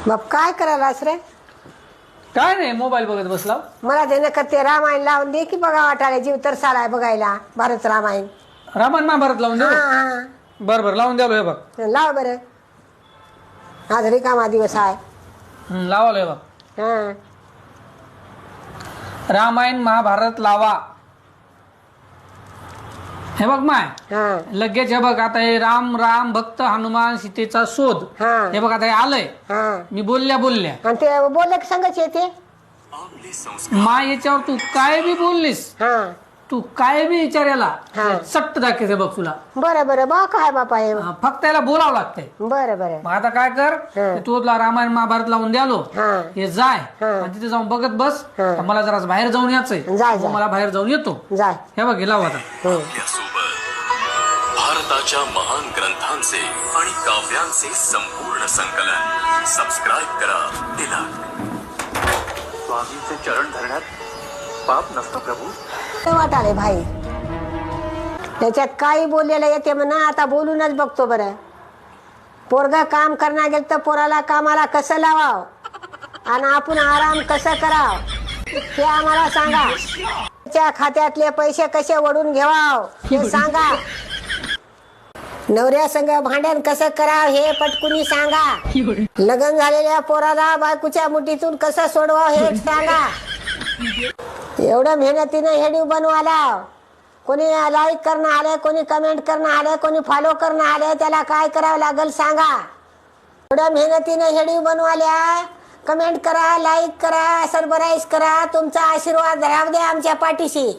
बाप काय करायलास रे? काय नाही, मोबाईल बघत बसला. मला त्याने ते रामायण लावून दे की बघा वाटायला जीव तर सालाय बघायला भारत रामायण. रामायण महाभारत लावून देऊ. हा बर बर लावून द्यालो हे बघ. लाव बरं. आज रिकामा दिवस आहे. लावालो हे बघ. हा रामायण महाभारत लावा. हे बघ माय हा लगेच हे बघ. आता हे राम राम भक्त हनुमान सीतेचा शोध. हा हे बघ आता हे आलंय. हा मी बोलल्या आणि ते बोलले की संगच येते. माय याच्यावर तू काय बी बोललीस, हा तू काय बी विचारायला हा. सट्ट दाखवते बघ तुला. बरं बरं बा काय बापा हे. फक्त याला बोलावं लागतंय. बरं बरं. मग आता काय कर, हा. तू तुला रामायण महाभारत लावून द्यालो. हा हे जाय हा. आणि तिथे जाऊन बघत बस. हा. मला जरा बाहेर जाऊन यायचंय. जाय, मग जाय. मला बाहेर जाऊन येतो. जाय. हे बघ हे लाव आता. भारताच्या महान ग्रंथांचे आणि काव्यांचे संपूर्ण संकलन. सबस्क्राईब करा तिलक. स्वामींचे चरण धरण्यात पाप नसतं प्रभू. वाटाले भाई त्याच्यात काही बोललेलं येते म्हणा. आता बोलूनच बघतो बरं. पोरगा काम करणार गेल तर पोराला कामाला कसं लावाव आणि आपण आराम कसं कराव ते आम्हाला सांगा. त्याच्या खात्यातले पैसे कसे वडून घेवाव हे सांगा. नवऱ्या संग भांडण कसं कराव हे पटकुनी सांगा. लग्न झालेल्या पोराला बायकोच्या मुठीतून कसं सोडवाव हे सांगा. एवढं मेहनतीनं हेडिओ बनवाला. कोणी लाईक करणं आले, कोणी कमेंट करणं आले, कोणी फॉलो करणं आले, त्याला काय करावं लागेल सांगा. एवढ्या मेहनतीनं हेडिओ बनवाल्या. कमेंट करा, लाईक करा, सबस्क्राईब करा. तुमचा आशीर्वाद राहू द्या आमच्या पाठीशी.